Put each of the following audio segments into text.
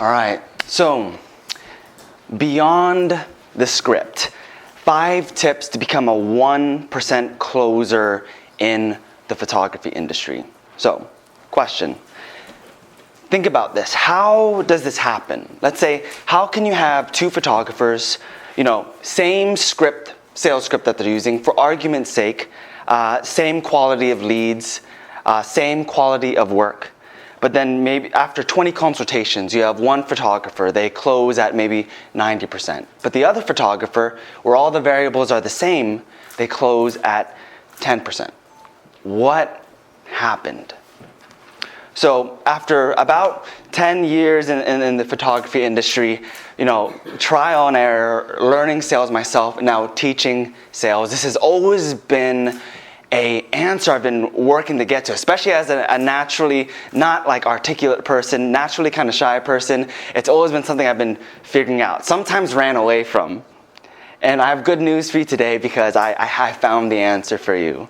All right, so beyond the script, 5 tips to become a 1% closer in the photography industry. So, question. Think about this. How does this happen? Let's say, how can you have 2 photographers, same script, sales script that they're using, for argument's sake, same quality of leads, same quality of work. But then maybe after 20 consultations, you have one photographer, they close at maybe 90%. But the other photographer, where all the variables are the same, they close at 10%. What happened? So after about 10 years in the photography industry, trial and error, learning sales myself, now teaching sales, this has always been an answer I've been working to get to, especially as a naturally not like articulate person, naturally kind of shy person. It's always been something I've been figuring out, sometimes ran away from. And I have good news for you today because I found the answer for you.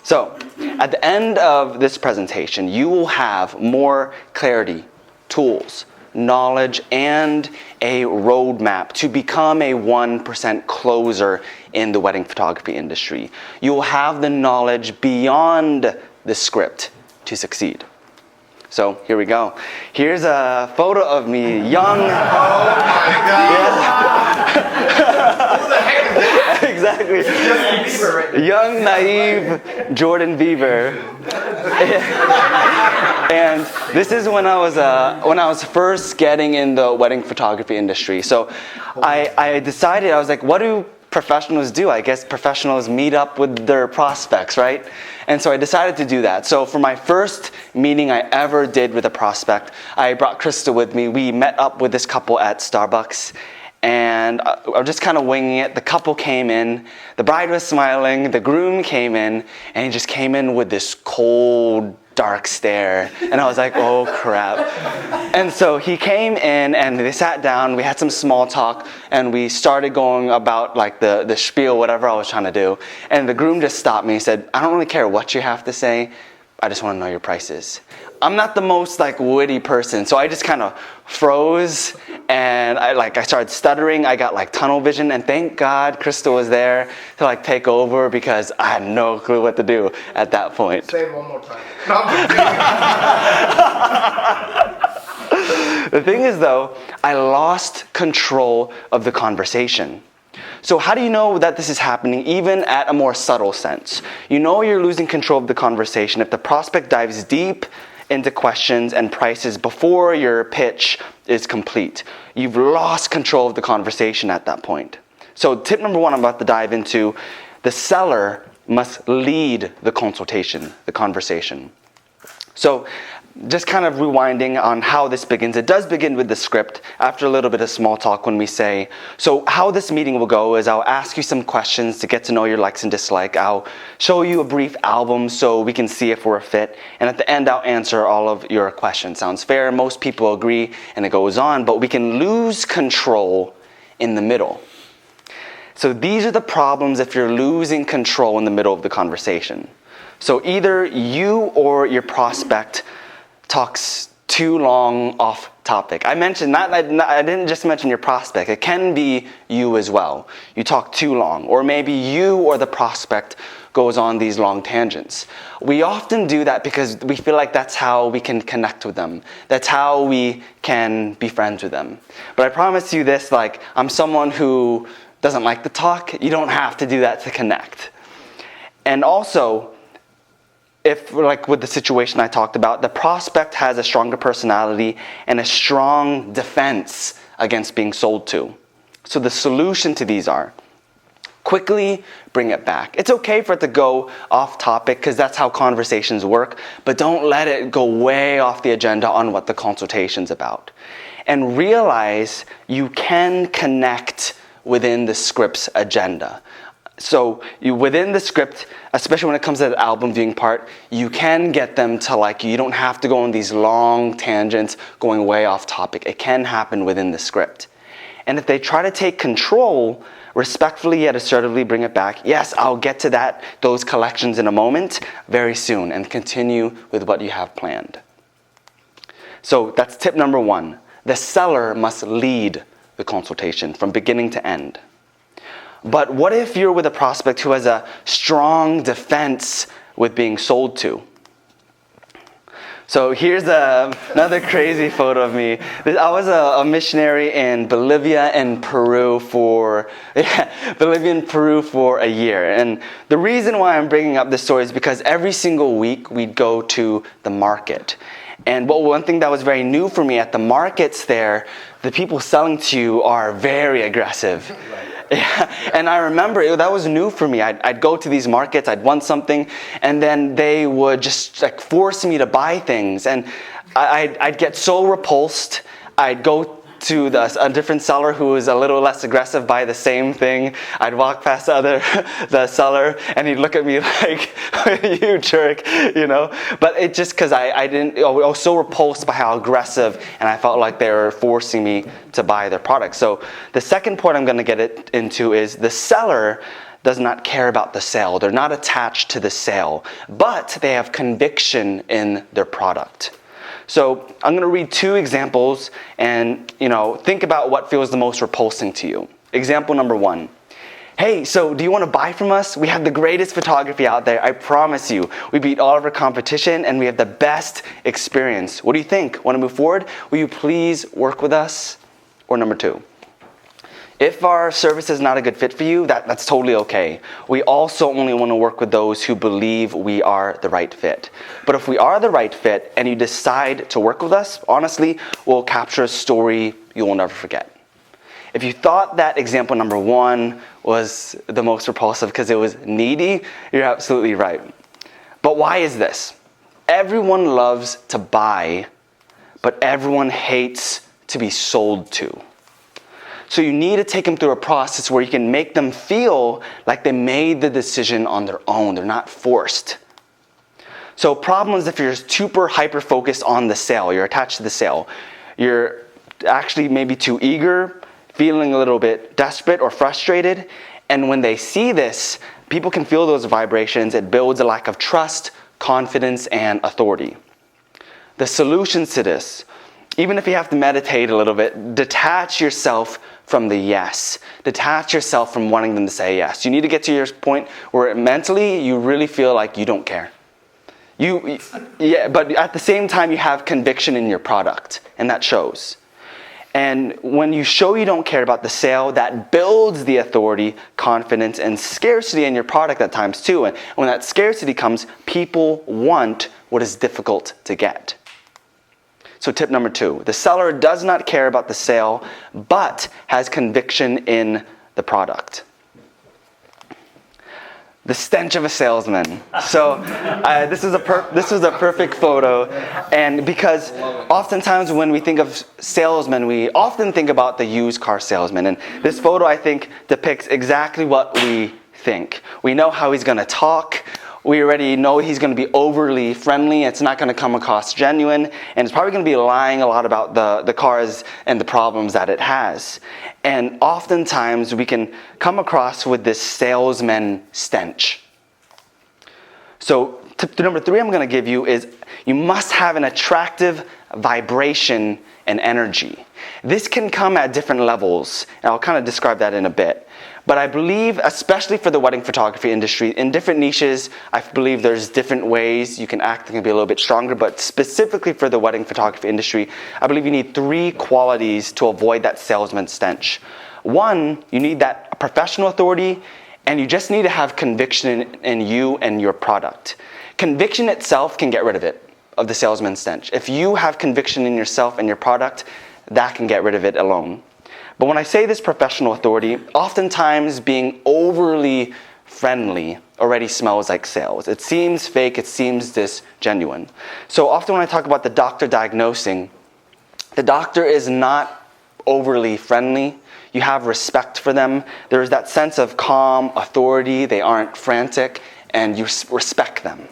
So, at the end of this presentation, you will have more clarity, tools, knowledge, and a roadmap to become a 1% closer in the wedding photography industry. You will have the knowledge beyond the script to succeed. So, here we go. Here's a photo of me, young. Oh my God! Who the heck is that? Exactly. Young, naive Jordan Bieber. And this is when I was first getting in the wedding photography industry. So I decided, I was like, what do professionals do? I guess professionals meet up with their prospects, right? And so I decided to do that. So for my first meeting I ever did with a prospect, I brought Krista with me. We met up with this couple at Starbucks. And I was just kind of winging it. The couple came in, the bride was smiling, the groom came in, and he just came in with this cold, dark stare. And I was like, oh crap. And so he came in and they sat down, we had some small talk, and we started going about like the spiel, whatever I was trying to do. And the groom just stopped me and said, I don't really care what you have to say, I just want to know your prices. I'm not the most witty person, so I just kind of froze and I started stuttering. I got tunnel vision, and thank God Krista was there to take over because I had no clue what to do at that point. Say it one more time. The thing is though, I lost control of the conversation. So how do you know that this is happening even at a more subtle sense? You know you're losing control of the conversation if the prospect dives deep into questions and prices before your pitch is complete. You've lost control of the conversation at that point. So tip number 1 I'm about to dive into, the seller must lead the consultation, the conversation. So just kind of rewinding on how this begins. It does begin with the script after a little bit of small talk when we say, so how this meeting will go is I'll ask you some questions to get to know your likes and dislikes. I'll show you a brief album so we can see if we're a fit. And at the end, I'll answer all of your questions. Sounds fair? Most people agree, and it goes on, but we can lose control in the middle. So these are the problems if you're losing control in the middle of the conversation. So either you or your prospect talks too long off topic. I mentioned, I didn't just mention your prospect. It can be you as well. You talk too long. Or maybe you or the prospect goes on these long tangents. We often do that because we feel like that's how we can connect with them. That's how we can be friends with them. But I promise you this, I'm someone who doesn't like to talk. You don't have to do that to connect. And also, if with the situation I talked about, the prospect has a stronger personality and a strong defense against being sold to. So the solution to these are, quickly bring it back. It's okay for it to go off topic because that's how conversations work, but don't let it go way off the agenda on what the consultation's about. And realize you can connect within the script's agenda. So within the script, especially when it comes to the album viewing part, you can get them to you don't have to go on these long tangents going way off topic. It can happen within the script. And if they try to take control, respectfully yet assertively bring it back. Yes, I'll get to those collections in a moment, very soon, and continue with what you have planned. So that's tip number 1. The seller must lead the consultation from beginning to end. But what if you're with a prospect who has a strong defense with being sold to? So here's another crazy photo of me. I was a missionary in Bolivia and Peru for a year. And the reason why I'm bringing up this story is because every single week we'd go to the market. And one thing that was very new for me, at the markets there, the people selling to you are very aggressive. Right. Yeah. And I remember that was new for me. I'd go to these markets, I'd want something, and then they would just like force me to buy things. And I'd get so repulsed. I'd go to a different seller who was a little less aggressive, buy the same thing. I'd walk past the seller, and he'd look at me like, you jerk, you know? But it just, because I was so repulsed by how aggressive, and I felt like they were forcing me to buy their product. So the second point I'm going to get into is the seller does not care about the sale. They're not attached to the sale, but they have conviction in their product. So I'm going to read two examples and, think about what feels the most repulsing to you. Example number 1. Hey, so do you want to buy from us? We have the greatest photography out there. I promise you. We beat all of our competition and we have the best experience. What do you think? Want to move forward? Will you please work with us? Or number 2. If our service is not a good fit for you, that's totally okay. We also only want to work with those who believe we are the right fit. But if we are the right fit and you decide to work with us, honestly, we'll capture a story you will never forget. If you thought that example number 1 was the most repulsive because it was needy, you're absolutely right. But why is this? Everyone loves to buy, but everyone hates to be sold to. So you need to take them through a process where you can make them feel like they made the decision on their own. They're not forced. So problem is if you're super hyper-focused on the sale, you're attached to the sale, you're actually maybe too eager, feeling a little bit desperate or frustrated. And when they see this, people can feel those vibrations. It builds a lack of trust, confidence, and authority. The solutions to this, even if you have to meditate a little bit, detach yourself from the yes. Detach yourself from wanting them to say yes. You need to get to your point where mentally you really feel like you don't care. But at the same time you have conviction in your product, and that shows. And when you show you don't care about the sale, that builds the authority, confidence, and scarcity in your product at times too. And when that scarcity comes, people want what is difficult to get. So tip number 2, the seller does not care about the sale, but has conviction in the product. The stench of a salesman. So this is a perfect photo, and because oftentimes when we think of salesmen, we often think about the used car salesman, and this photo I think depicts exactly what we think. We know how he's going to talk. We already know he's going to be overly friendly. It's not going to come across genuine. And it's probably going to be lying a lot about the cars and the problems that it has. And oftentimes we can come across with this salesman stench. So tip number 3 I'm going to give you is you must have an attractive vibration and energy. This can come at different levels. And I'll kind of describe that in a bit. But I believe, especially for the wedding photography industry, in different niches, I believe there's different ways you can act that can be a little bit stronger. But specifically for the wedding photography industry, I believe you need 3 qualities to avoid that salesman stench. 1, you need that professional authority, and you just need to have conviction in you and your product. Conviction itself can get rid of the salesman stench. If you have conviction in yourself and your product, that can get rid of it alone. But when I say this professional authority, oftentimes being overly friendly already smells like sales. It seems fake, it seems disgenuine. So often when I talk about the doctor diagnosing, the doctor is not overly friendly. You have respect for them. There is that sense of calm authority. They aren't frantic, and you respect them.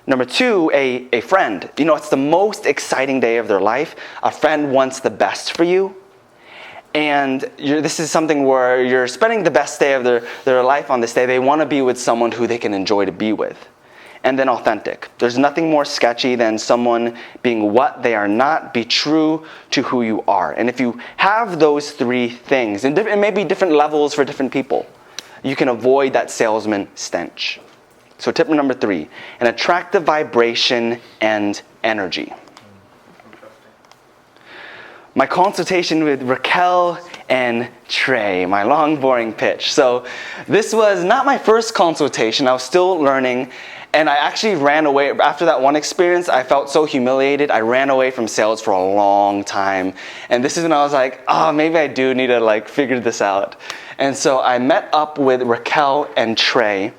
Number 2, a friend. It's the most exciting day of their life. A friend wants the best for you. And this is something where you're spending the best day of their life on this day. They want to be with someone who they can enjoy to be with. and then authentic. There's nothing more sketchy than someone being what they are not. Be true to who you are. And if you have those three things, and it may be different levels for different people, you can avoid that salesman stench. So tip number 3, an attractive vibration and energy. My consultation with Raquel and Trey, my long, boring pitch. So this was not my first consultation. I was still learning, and I actually ran away. After that one experience, I felt so humiliated. I ran away from sales for a long time. And this is when I was like, oh, maybe I do need to figure this out. And so I met up with Raquel and Trey.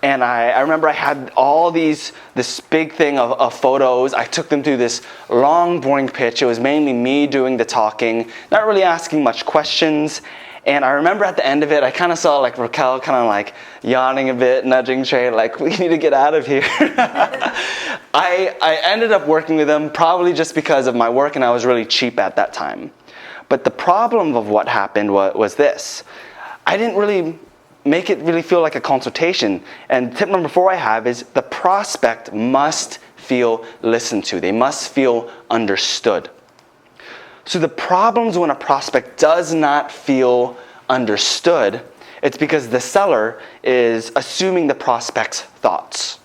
And I remember I had this big thing of photos. I took them through this long, boring pitch. It was mainly me doing the talking, not really asking much questions. And I remember at the end of it, I kind of saw Raquel yawning a bit, nudging Trey, we need to get out of here. I ended up working with them probably just because of my work, and I was really cheap at that time. But the problem of what happened was this. I didn't really make it really feel like a consultation. And tip number 4 I have is the prospect must feel listened to. They must feel understood. So the problems when a prospect does not feel understood, it's because the seller is assuming the prospect's thoughts.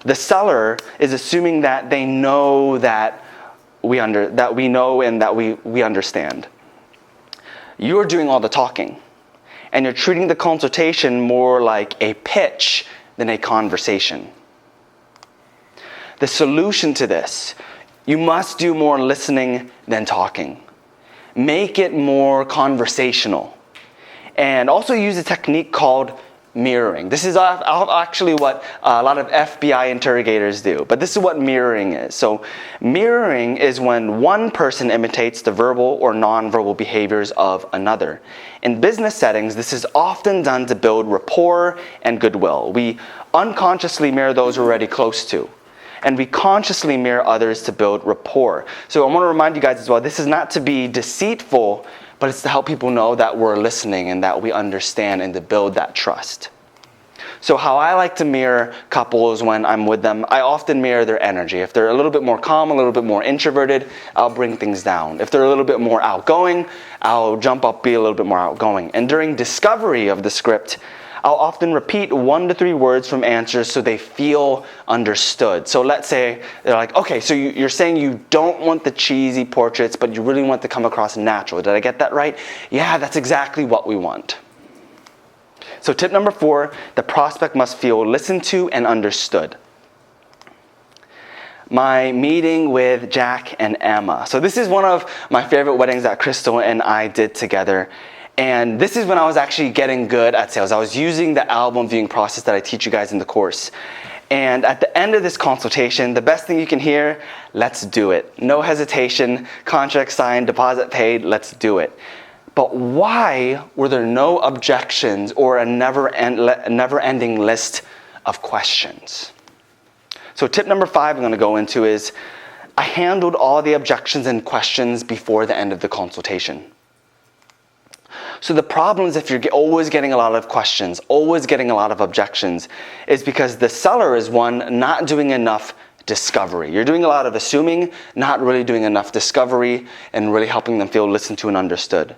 The seller is assuming that they know that we know and that we understand. You're doing all the talking. And you're treating the consultation more like a pitch than a conversation. The solution to this, you must do more listening than talking. Make it more conversational. And also use a technique called mirroring. This is actually what a lot of FBI interrogators do, but this is what mirroring is. So mirroring is when one person imitates the verbal or nonverbal behaviors of another. In business settings, this is often done to build rapport and goodwill. We unconsciously mirror those we're already close to, and we consciously mirror others to build rapport. So I want to remind you guys as well, this is not to be deceitful, but it's to help people know that we're listening and that we understand and to build that trust. So how I like to mirror couples when I'm with them, I often mirror their energy. If they're a little bit more calm, a little bit more introverted, I'll bring things down. If they're a little bit more outgoing, I'll jump up, be a little bit more outgoing. And during discovery of the script, I'll often repeat 1 to 3 words from answers so they feel understood. So let's say they're like, okay, so you're saying you don't want the cheesy portraits, but you really want to come across natural. Did I get that right? Yeah, that's exactly what we want. So tip number 4, the prospect must feel listened to and understood. My meeting with Jack and Emma. So this is one of my favorite weddings that Crystal and I did together. And this is when I was actually getting good at sales. I was using the album viewing process that I teach you guys in the course. And at the end of this consultation, the best thing you can hear, let's do it. No hesitation, contract signed, deposit paid, let's do it. But why were there no objections or a never-ending list of questions? So tip number 5 I'm going to go into is, I handled all the objections and questions before the end of the consultation. So the problem is if you're always getting a lot of questions, always getting a lot of objections, is because the seller is, one, not doing enough discovery. You're doing a lot of assuming, not really doing enough discovery and really helping them feel listened to and understood.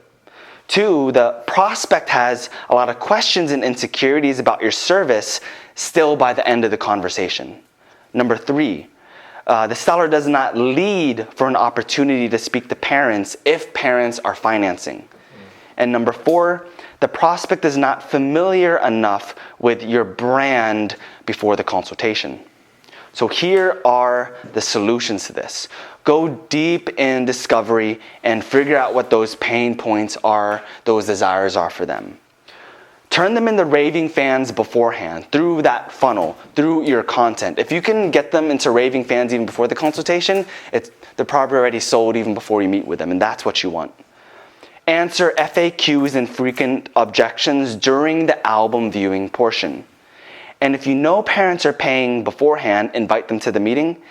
2, the prospect has a lot of questions and insecurities about your service still by the end of the conversation. Number 3, the seller does not lead for an opportunity to speak to parents if parents are financing. And number 4, the prospect is not familiar enough with your brand before the consultation. So here are the solutions to this. Go deep in discovery and figure out what those pain points are, those desires are for them. Turn them into raving fans beforehand, through that funnel, through your content. If you can get them into raving fans even before the consultation, they're probably already sold even before you meet with them, and that's what you want. Answer FAQs and frequent objections during the album viewing portion. And if you know parents are paying beforehand, invite them to the meeting.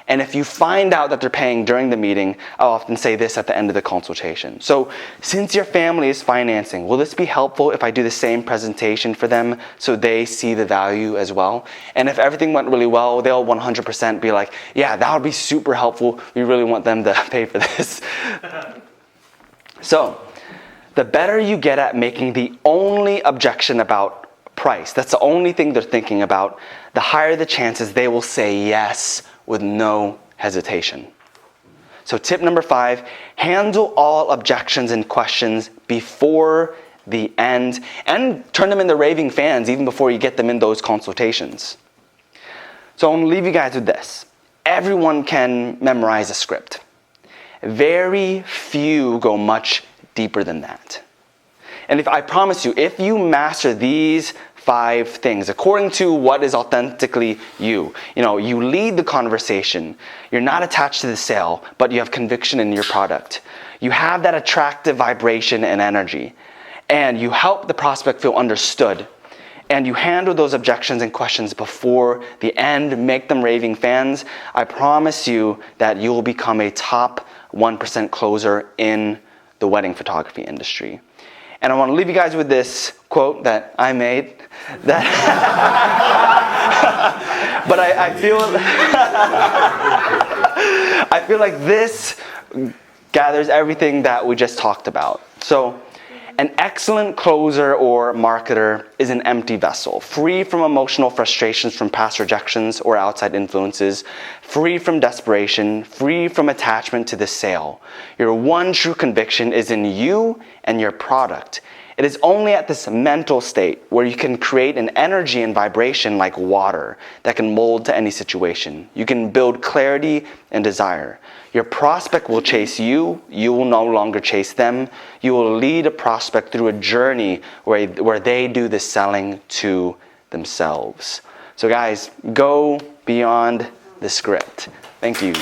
And if you find out that they're paying during the meeting, I'll often say this at the end of the consultation. So since your family is financing, will this be helpful if I do the same presentation for them so they see the value as well? And if everything went really well, they'll 100% be like, yeah, that would be super helpful. We really want them to pay for this. So the better you get at making the only objection about price, that's the only thing they're thinking about, the higher the chances they will say yes with no hesitation. So tip number 5, handle all objections and questions before the end and turn them into raving fans even before you get them in those consultations. So I'm going to leave you guys with this. Everyone can memorize a script. Very few go much deeper than that. And I promise you, if you master these 5 things, according to what is authentically you lead the conversation, you're not attached to the sale, but you have conviction in your product. You have that attractive vibration and energy, and you help the prospect feel understood, and you handle those objections and questions before the end, make them raving fans, I promise you that you will become a top 1% closer in the wedding photography industry. And I want to leave you guys with this quote that I made. But I feel like this gathers everything that we just talked about. So, an excellent closer or marketer is an empty vessel, free from emotional frustrations from past rejections or outside influences, free from desperation, free from attachment to the sale. Your one true conviction is in you and your product. It is only at this mental state where you can create an energy and vibration like water that can mold to any situation. You can build clarity and desire. Your prospect will chase you. You will no longer chase them. You will lead a prospect through a journey where they do the selling to themselves. So guys, go beyond the script. Thank you.